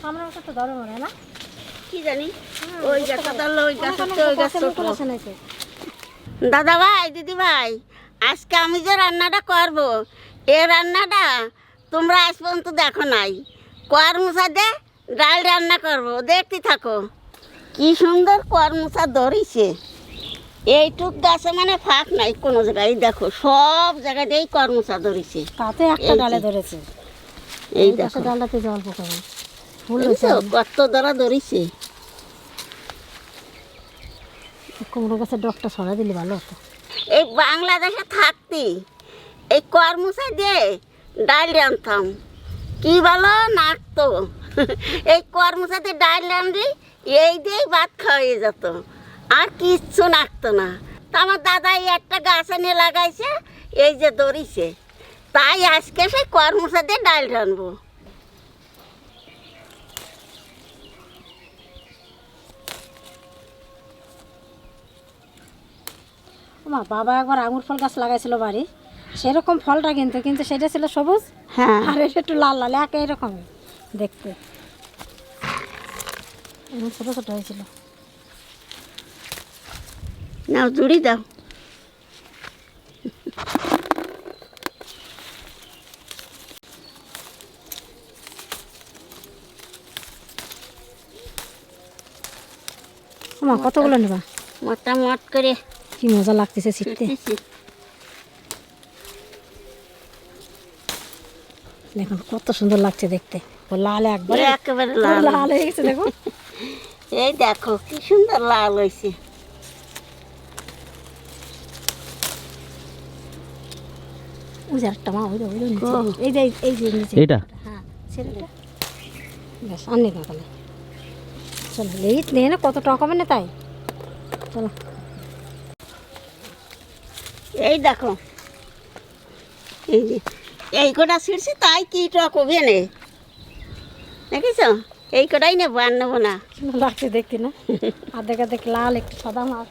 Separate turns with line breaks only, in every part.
আমরা তো ধরে মরে না
কি জানি ওই গাছটা ধরলো, ওই গাছটা তো ওই গাছ দাদা ভাই দিদি ভাই, আজকে আমি যে রান্নাটা করব, এই রান্নাটা তোমরা আজ পর্যন্ত দেখো নাই। করমচা দিয়ে ডাল রান্না করব, দেখতে থাকো। কি সুন্দর করমচা ধরিছে, এইটুক গাছে মানে ফাঁক নাই কোনো জায়গায়। দেখো সব জায়গাতেই করমচা ধরিছে,
তাতে একটা ডালে ধরেছে।
এই দেখো
ডালটাতে জল পোকাবে
কত দ্বারা ধরিছে।
কুমড়ো গাছের ডগটা সরাই দিলে ভালো হতো।
এই বাংলাদেশে থাকতি এই করমচা দিয়ে ডাল রান্তাম, কি ভালো নাকতো। এই করমচাতে ডাল রান্ধি, এই দিয়েই ভাত খাওয়াই যেত, আর কিচ্ছু নাকতো না। তা আমার দাদা এই একটা গাছ এনে লাগাইছে, এই যে ধরিছে, তাই আজকে সেই করমচা দিয়ে ডাল রানবো।
আমার বাবা একবার আঙুর ফল গাছ লাগাইছিল বাড়ি, সেরকম ফলটা কিন্তু সেটা ছিল সবুজ,
হ্যাঁ,
আর এটা একটু লাল লাল একে এরকমই দেখতে, ছোট ছোট হয়েছিল।
নাও জুড়ি দাও।
মা কতগুলো নেবা?
মোটামট করে।
কি মজা লাগতেছে ছিটতে, দেখুন কত সুন্দর লাগছে দেখতে। ও লাল একবারে
একেবারে
লাল হয়ে গেছে দেখো।
এই দেখো কি সুন্দর লাল হয়েছে।
ওই যে একটা মা ওই এই যে নিচে
এইটা,
হ্যাঁ ছেলেটা বেশ আননি না তাহলে। চলো এই নিয়ে না কত টাকা হবে না, তাই চলো।
এই দেখো এই যে এই কটা ছিঁড়ছে, তাই কি টকবে নে, দেখিস এই কটাই নেবো, আর নেবো না।
সুন্দর লাগছে দেখতে না, আর দেখা দেখ লাল একটু সাদা মাছ।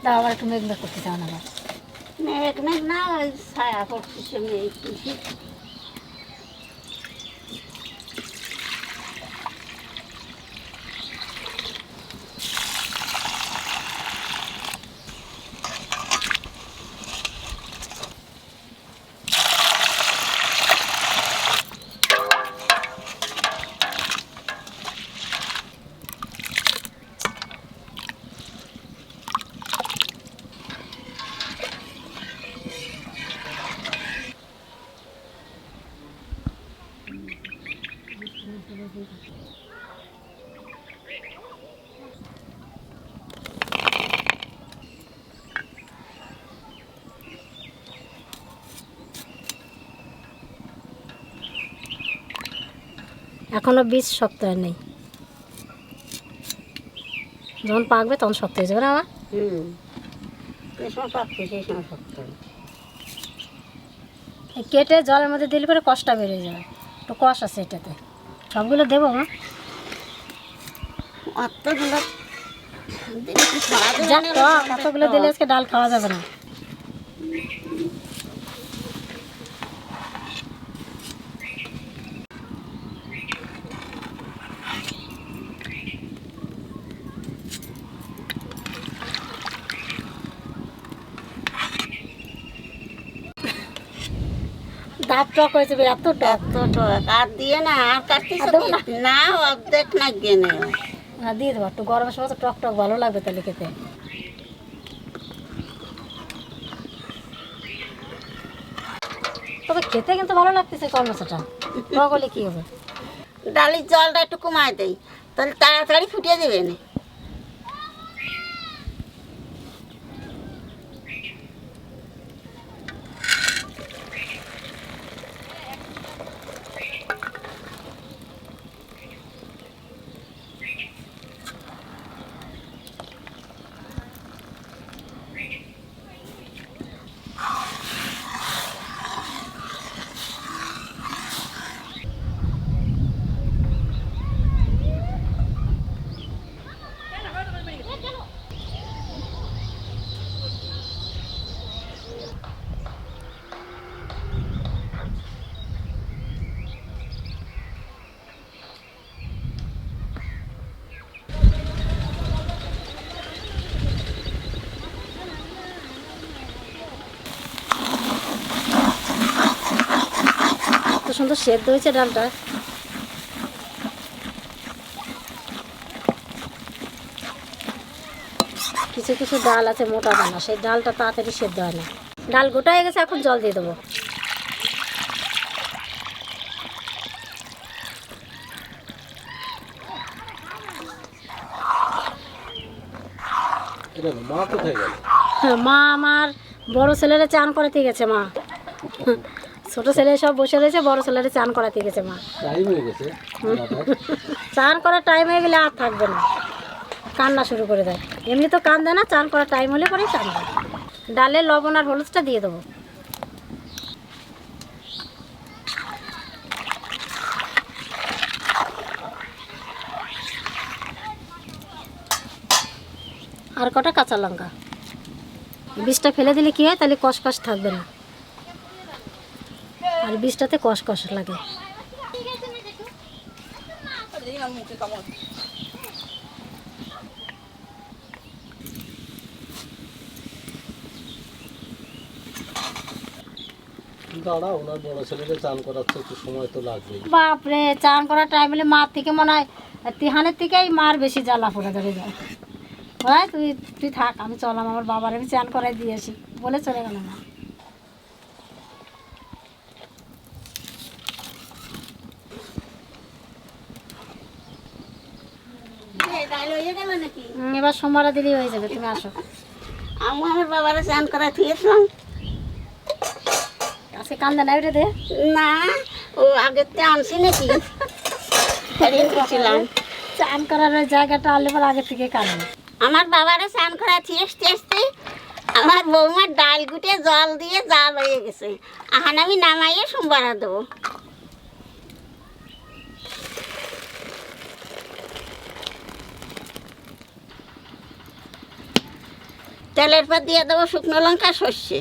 দাও আবার একটু মেঘ করতে চাও না?
মেঘ মেঘ না, ওই ছায়া পড়ছে সঙ্গে এই খুশি।
এখনো বীজ শক্ত হয় নেই, যখন পাকবে তখন শক্ত হয়ে যাবে না আমার।
পাকছে সেই সময় শক্ত।
কেটে জলের মধ্যে দিলে পরে কষটা বেরিয়ে যাবে, একটু কষ আছে এটাতে। সবগুলো দেবো মা?
অতগুলো
কতগুলো দিলে আজকে ডাল খাওয়া যাবে না। দাঁত টক হয়ে যাবে, এত টক।
এত টক আর দিয়ে না, আর কাটতিস না, অর্ধেক না গেনে
দিয়ে দেবো একটু, গরমের সময় তো টক টক ভালো লাগবে তাহলে খেতে। তবে খেতে কিন্তু ভালো লাগতেছে করমচাটা, টক হলে কি হবে?
ডালের জলটা একটু কমায় দেয়, তাহলে তাড়াতাড়ি ফুটিয়ে দেবে না।
সুন্দর সেদ্ধ হয়েছে ডালটা। কিছু কিছু ডাল আছে মোটা দানা, সেই ডালটা তাড়াতাড়ি সেদ্ধ হয় না। ডাল গোটা হয়ে গেছে, এখন জল দিয়ে দেবো। মা আমার বড় ছেলেরা চান করাতে গেছে। মা ছোট ছেলে সব বসে রয়েছে, বড় ছেলেরা চান করাতে গেছে। মা চান করার টাইম হয়ে গেলে আর থাকবে না, কান্না শুরু করে দেয়। এমনি তো কান দেয় না, চান করার টাইম হলে পরেই কান দেয়। ডালে লবণ আর হলুদটা দিয়ে দেবো। আর কটা কাঁচা লঙ্কা। বীজটা ফেলে দিলে কি হয়, তাহলে কষকষ থাকবে না, আর বীজটাতে কষকষ লাগে। বাপরে, চান করার টাইম হলে মার থেকে মনে হয় তিহানের থেকেই মার বেশি জ্বালা পড়ে ধরে যায়। ভাই তুই তুই থাক, আমি চলাম, আমার বাবার আমি চান করাই দিয়ে আসি বলে চলে গেল মা। এবার সোমবারে দিলেই হয়ে যাবে, তুমি আসো।
আমি আমার বাবারা চান করা থিয়েছিলাম।
আজকে কান্দা নাই রে দে
না, ও আগের থেকে আনছি নাকি
চান করার ওই জায়গাটা আনলে পর আগে থেকে কান্দে।
আমার বাবারা চান করা থিয়েতে আসতে আমার বৌমার ডাল গুটে জল দিয়ে জাল হয়ে গেছে। এখন আমি নামাইয়ে সোমবারে দেবো। তেলের পর দিয়ে দেবো শুকনো লঙ্কা, সর্ষে।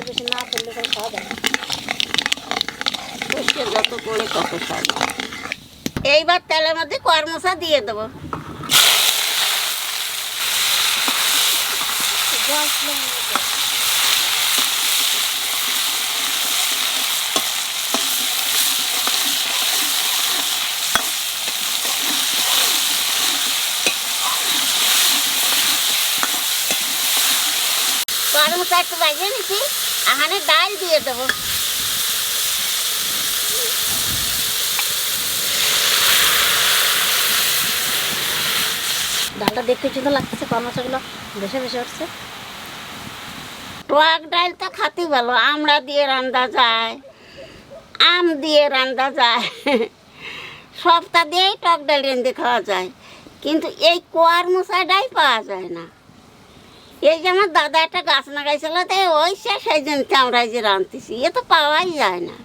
বেশি না করলে করে খাওয়া যায়,
সর্ষে যত করে তত স্বাদ। এইবার তেলের মধ্যে করমচা দিয়ে দেবো। করমচা একটু বাজিয়ে নিচ্ছি, এখানে ডাল দিয়ে দেবো।
ডালটা দেখতে সুন্দর লাগতেছে, করমচাগুলো বেশি বেশি উঠছে।
টক ডাল তো খাতে ভালো, আমড়া দিয়ে রান্না যায়, আম দিয়ে রান্না যায়, সবটা দিয়েই টক ডাল রেঁধে খাওয়া যায়। কিন্তু এই করমচাটাই পাওয়া যায় না। এই যে আমার দাদা একটা গাছ লাগাইছিল, তাই ওই সেই জন্য আমরা যে রাঁধতেছি, এ তো পাওয়াই যায় না।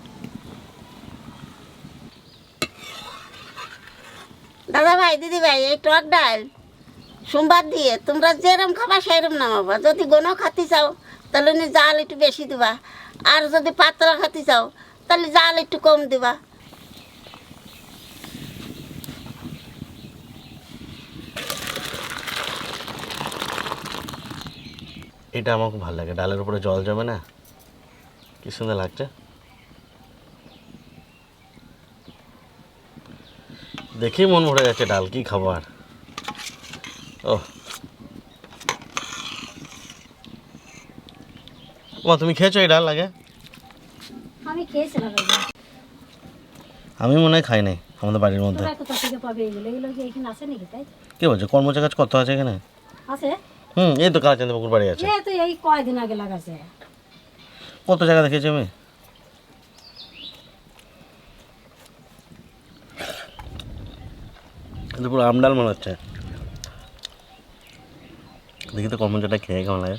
দাদা ভাই, দিদি ভাই, এই টক ডাল সোমবার দিয়ে তোমরা যেরম খাবা সেরম নামাবা। যদি গোনো খাতে চাও তাহলে জাল একটু বেশি দিবা, আর যদি পাতলা খাতে চাও তাহলে জাল একটু কম দিবা।
এটা আমার খুব ভালো লাগে, ডালের উপরে জল জমে না, কি সুন্দর লাগছে। দেখেই মন ভরে যাচ্ছে, ডাল কি খাবার। ও মা, তুমি খেয়েছো এই ডাল আগে?
আমি খেয়েছিলাম,
আমি মনে হয় খাই নাই আমাদের বাড়ির মধ্যে। কি বলছো, কর্মচা গাছ কত আছে এখানে?
আছে,
এই তো কালাচাঁদ পুকুর বাড়ি আছে।
এই কয়দিন আগে লাগাছে।
কত জায়গা দেখেছি আমি। পুরো আমডাল মনে হচ্ছে। দেখি তো কর্মচাটা খেয়ে কেমন লাগে।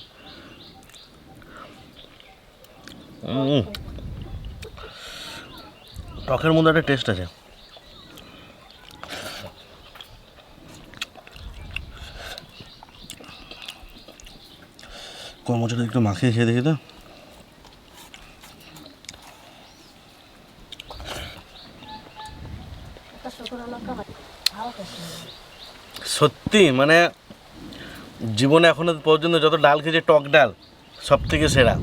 টকের মধ্যে একটা টেস্ট আছে। কর্মচাটা একটু মাখিয়ে খেয়ে দেখি তো। সত্যি মানে জীবনে এখনো পর্যন্ত যত ডাল খেয়েছে টক ডাল সব থেকে সেরা।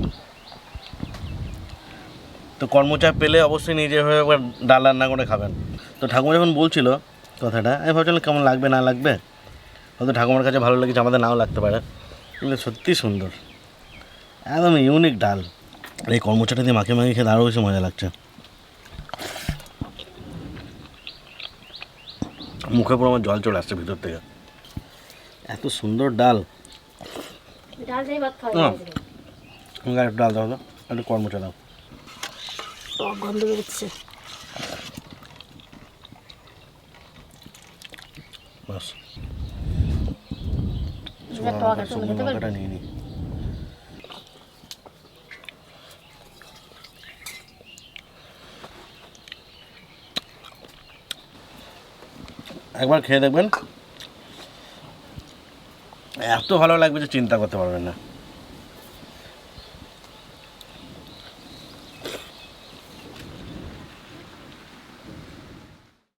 তো কর্মচাপ পেলে অবশ্যই নিজে হয়ে একবার ডাল রান্না করে খাবেন। তো ঠাকুমা যখন বলছিল কথাটা আমি ভাবছিলাম কেমন লাগবে না লাগবে, হয়তো ঠাকুমার কাছে ভালো লেগেছে, আমাদের নাও লাগতে পারে, কিন্তু সত্যি সুন্দর, একদম ইউনিক ডাল। আর এই কর্মচাটা দিয়ে মাখে মাখে খেতে আরও বেশি মজা লাগছে। মুখে পুরো আমার জল চলে আসছে ভিতর থেকে, এত সুন্দর ডাল।
ডাল দিয়ে ভাত খাওয়া
হ্যাঁ একটু ডাল দাও তো, একটু কর্মচা দাও।
টক গন্ধ বেরোচ্ছে।
বাস
টক একটু খেতে পারবি?
লঙ্কাটা নিয়ে নিই। একবার খেয়ে দেখবেন, এত ভালো লাগবে যে চিন্তা করতে পারবেন না।